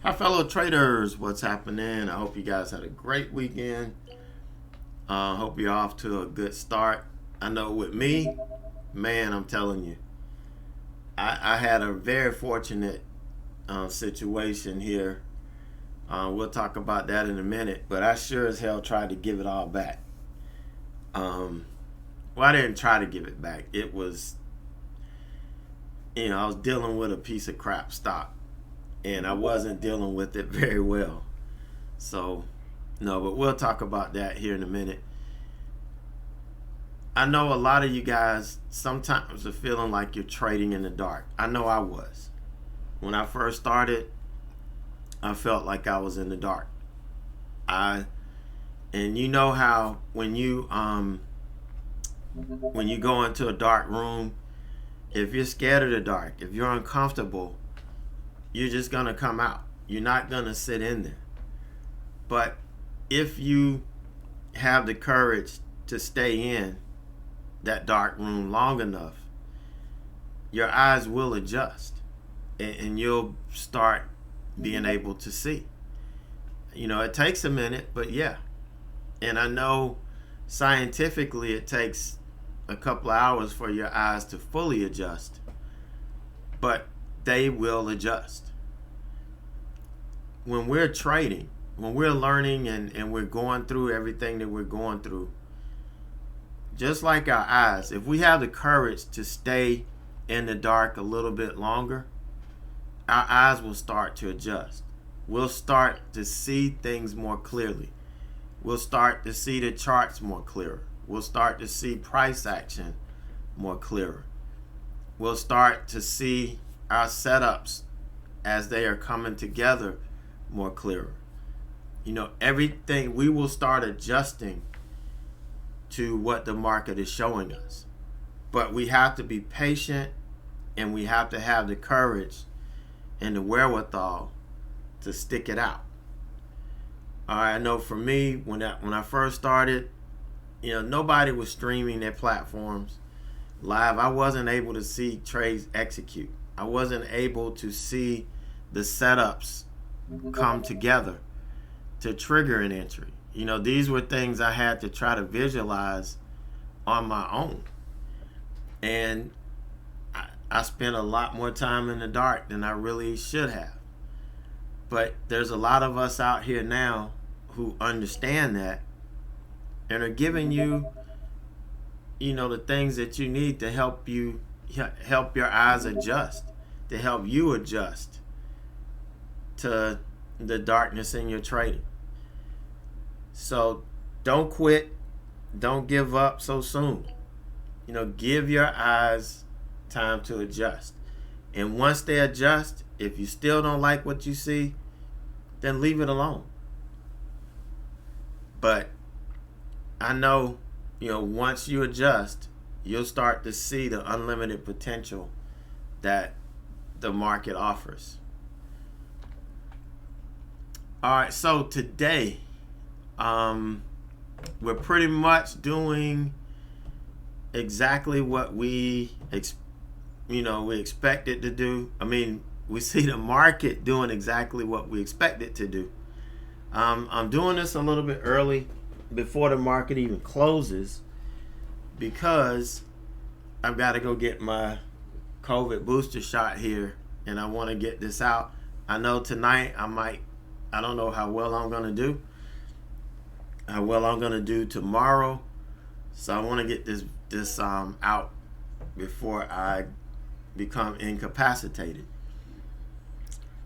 Hi, fellow traders. What's happening? I hope you guys had a great weekend. Hope you're off to a good start. I know with me, man, I'm telling you, I had a very fortunate situation here. We'll talk about that in a minute, but I sure as hell tried to give it all back. Well, I didn't try to give it back. It was, I was dealing with a piece of crap stock, and I wasn't dealing with it very well. So, no, but we'll talk about that here in a minute. I know a lot of you guys sometimes are feeling like you're trading in the dark. I know I was. When I first started, I felt like I was in the dark. And you know how when you go into a dark room, if you're scared of the dark, if you're uncomfortable, you're just gonna come out. You're not gonna sit in there. But if you have the courage to stay in that dark room long enough, your eyes will adjust and you'll start being able to see. It takes a minute, but yeah. And I know scientifically it takes a couple of hours for your eyes to fully adjust, but they will adjust. When we're trading, when we're learning and we're going through everything that we're going through, just like our eyes, if we have the courage to stay in the dark a little bit longer, our eyes will start to adjust. We'll start to see things more clearly. We'll start to see the charts more clearer. We'll start to see price action more clearer. We'll start to see our setups as they are coming together more clearer. Everything, we will start adjusting to what the market is showing us. But we have to be patient, and we have to have the courage and the wherewithal to stick it out. I know for me, when I first started, nobody was streaming their platforms live. I wasn't able to see trades execute. I wasn't able to see the setups come together to trigger an entry. These were things I had to try to visualize on my own. And I spent a lot more time in the dark than I really should have. But there's a lot of us out here now who understand that and are giving you, the things that you need to help your eyes adjust, to help you adjust to the darkness in your trading. So don't quit. Don't give up so soon. Give your eyes time to adjust. And once they adjust, if you still don't like what you see, then leave it alone. But I know, once you adjust, you'll start to see the unlimited potential that the market offers. All right, so today, we're pretty much doing exactly what we expected to do. We see the market doing exactly what we expect it to do. I'm doing this a little bit early before the market even closes because I've got to go get my COVID booster shot here, and I want to get this out. I know tonight I don't know how well I'm going to do, how well I'm going to do tomorrow. So I want to get this out before I become incapacitated.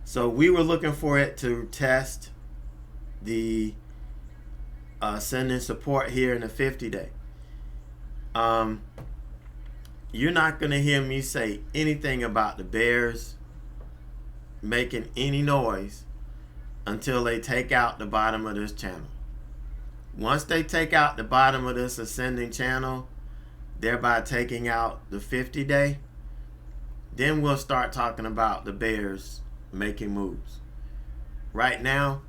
So we were looking for it to test the ascending support here in the 50-day. You're not going to hear me say anything about the bears making any noise until they take out the bottom of this channel. Once they take out the bottom of this ascending channel, thereby taking out the 50-day, then we'll start talking about the bears making moves. Right now,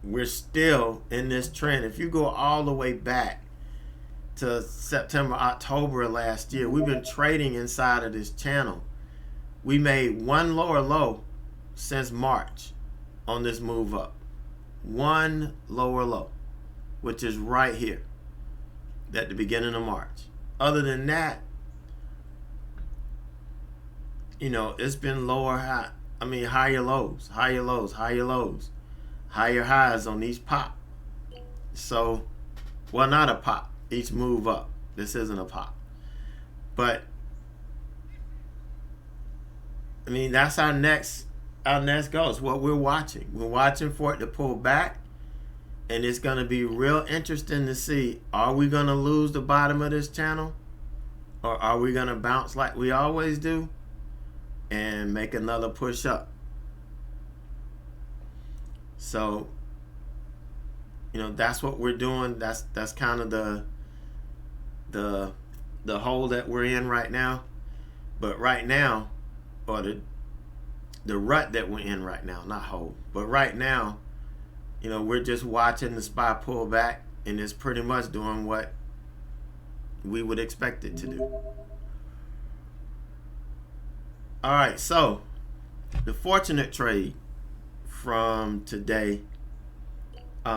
we're still in this trend. If you go all the way back to September, October last year, we've been trading inside of this channel. We made one lower low since March on this move up. One lower low, which is right here at the beginning of March. Other than that, you know, it's been higher lows, higher lows, higher lows, higher highs on each pop. So, well, not a pop, each move up. This isn't a pop. But, I mean, that's our next goal. It's what we're watching. We're watching for it to pull back. And it's going to be real interesting to see, are we going to lose the bottom of this channel? Or are we going to bounce like we always do and make another push up? So, you know, that's what we're doing. That's kind of the hole that we're in right now. But right now, or the rut that we're in right now, not hole, but right now, you know, we're just watching the SPY pull back, and it's pretty much doing what we would expect it to do. All right, so the fortunate trade from today,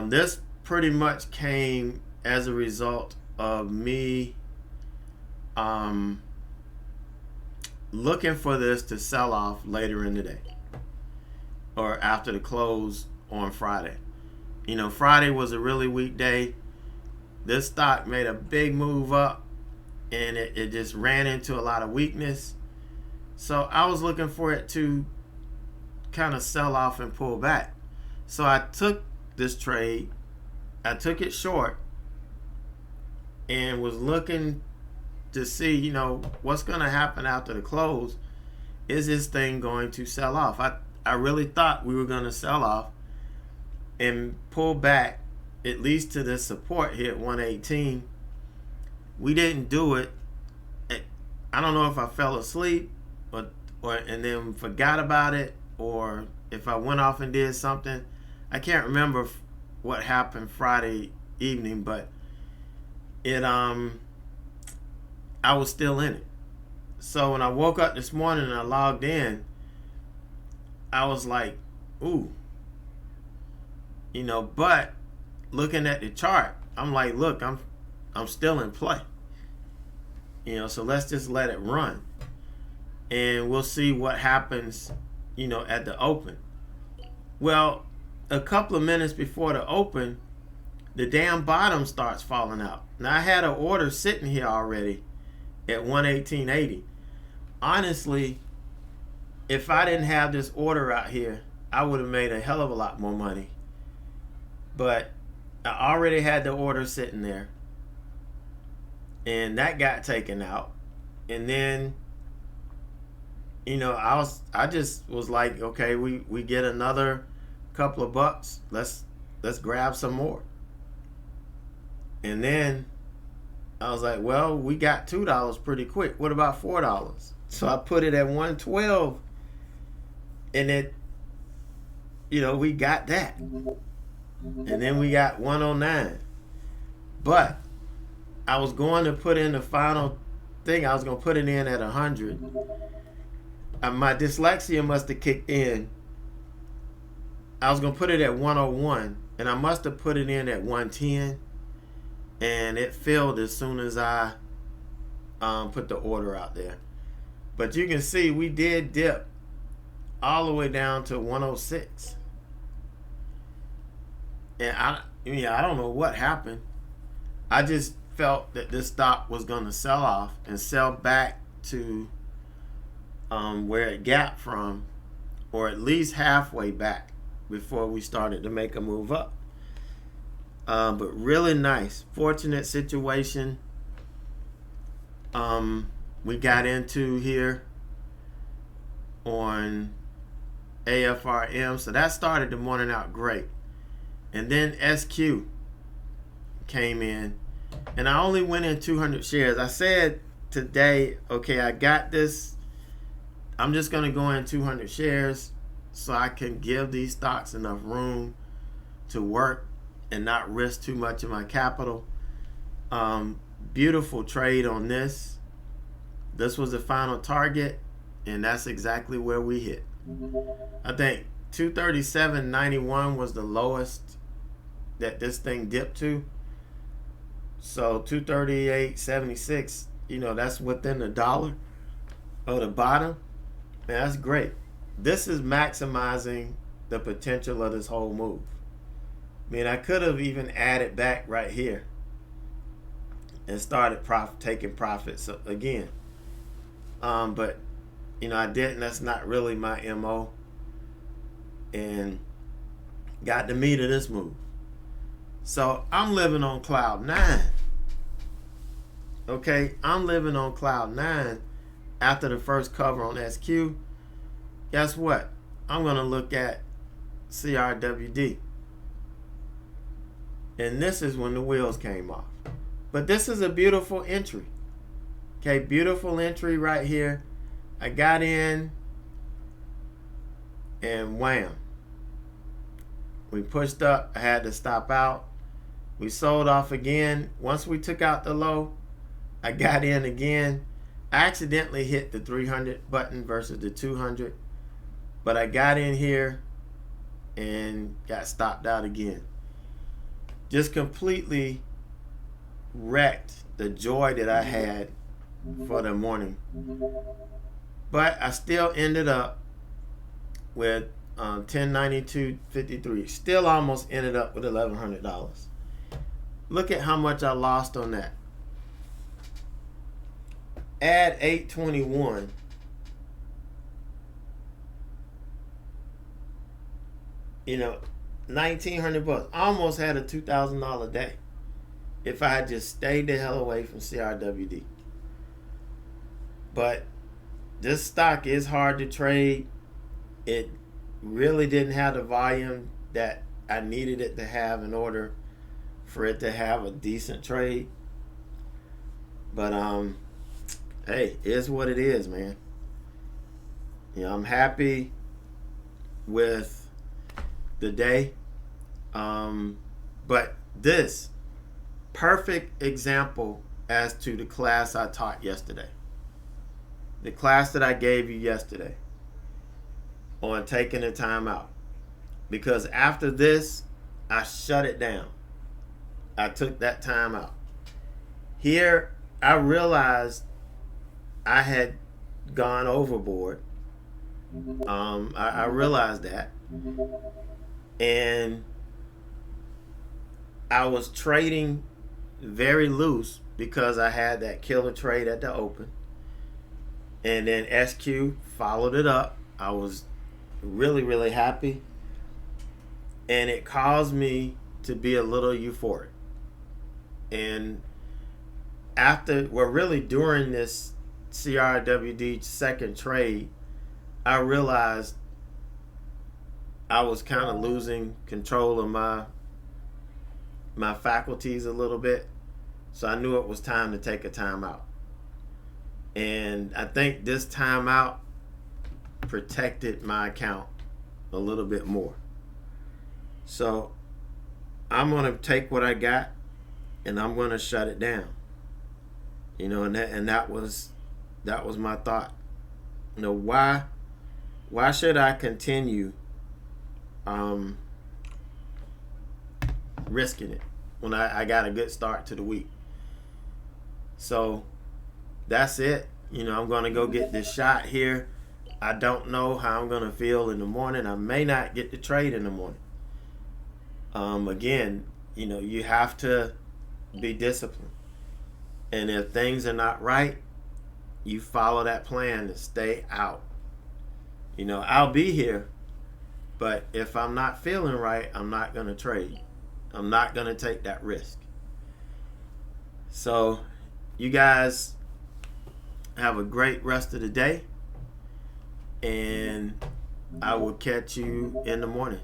this pretty much came as a result of me looking for this to sell off later in the day or after the close on Friday. You know, Friday was a really weak day. This stock made a big move up, and it just ran into a lot of weakness. So I was looking for it to kind of sell off and pull back. So I took this trade. I took it short and was looking to see, you know, what's going to happen after the close. Is this thing going to sell off? I really thought we were going to sell off and pull back at least to the support here at 118. We didn't do it. I don't know if I fell asleep or and then forgot about it, or if I went off and did something. I can't remember what happened Friday evening, but I was still in it. So when I woke up this morning and I logged in, I was like, ooh. You know, but looking at the chart, I'm like, look, I'm still in play. You know, so let's just let it run. And we'll see what happens, you know, at the open. Well, a couple of minutes before the open, the damn bottom starts falling out. Now, I had an order sitting here already at 118.80. Honestly, if I didn't have this order out here, I would have made a hell of a lot more money. But I already had the order sitting there, and that got taken out. And then, you know, I just was like, okay, we get another couple of bucks. Let's grab some more. And then I was like, well, we got $2 pretty quick. What about $4? So I put it at 112, and it, you know, we got that. And then we got 109. But I was going to put in the final thing. I was going to put it in at 100. My dyslexia must have kicked in. I was going to put it at 101, and I must have put it in at 110, and it failed as soon as I put the order out there. But you can see we did dip all the way down to 106. And I don't know what happened. I just felt that this stock was going to sell off and sell back to where it gapped from, or at least halfway back before we started to make a move up. But really nice, fortunate situation we got into here on AFRM. So that started the morning out great. And then SQ came in, and I only went in 200 shares. I said today, okay, I got this. I'm just going to go in 200 shares so I can give these stocks enough room to work and not risk too much of my capital. Beautiful trade on this. This was the final target, and that's exactly where we hit. I think 237.91 was the lowest that this thing dipped to. So 238.76, that's within the dollar of the bottom. Man, that's great. This is maximizing the potential of this whole move. I mean, I could have even added back right here and started taking profits again. But I didn't. That's not really my MO. And got the meat of this move. So I'm living on cloud 9. Okay, I'm living on cloud 9 after the first cover on SQ. Guess what? I'm going to look at CRWD. And this is when the wheels came off. But this is a beautiful entry. Okay, beautiful entry right here. I got in and wham. We pushed up. I had to stop out. We sold off again. Once we took out the low, I got in again. I accidentally hit the 300 button versus the 200. But I got in here and got stopped out again. Just completely wrecked the joy that I had for the morning. But I still ended up with 1092.53. Still almost ended up with $1,100. Look at how much I lost on that. Add 821. $1,900. Almost had a $2,000 day if I had just stayed the hell away from CRWD. But this stock is hard to trade. It really didn't have the volume that I needed it to have in order for it to have a decent trade. But hey, it is what it is, man. I'm happy with the day. But this perfect example as to the class I taught yesterday. The class that I gave you yesterday on taking the time out. Because after this, I shut it down. I took that time out. Here, I realized I had gone overboard. I realized that. And I was trading very loose because I had that killer trade at the open. And then SQ followed it up. I was really, really happy. And it caused me to be a little euphoric. And really during this CRWD second trade, I realized I was kind of losing control of my faculties a little bit. So I knew it was time to take a timeout. And I think this timeout protected my account a little bit more. So I'm going to take what I got and I'm going to shut it down. And that was my thought. Why should I continue risking it when I got a good start to the week? So that's it. I'm going to go get this shot here. I don't know how I'm going to feel in the morning. I may not get to trade in the morning. Again, you have to be disciplined. And if things are not right, you follow that plan to stay out. I'll be here, but if I'm not feeling right, I'm not going to trade. I'm not going to take that risk. So you guys have a great rest of the day, and I will catch you in the morning.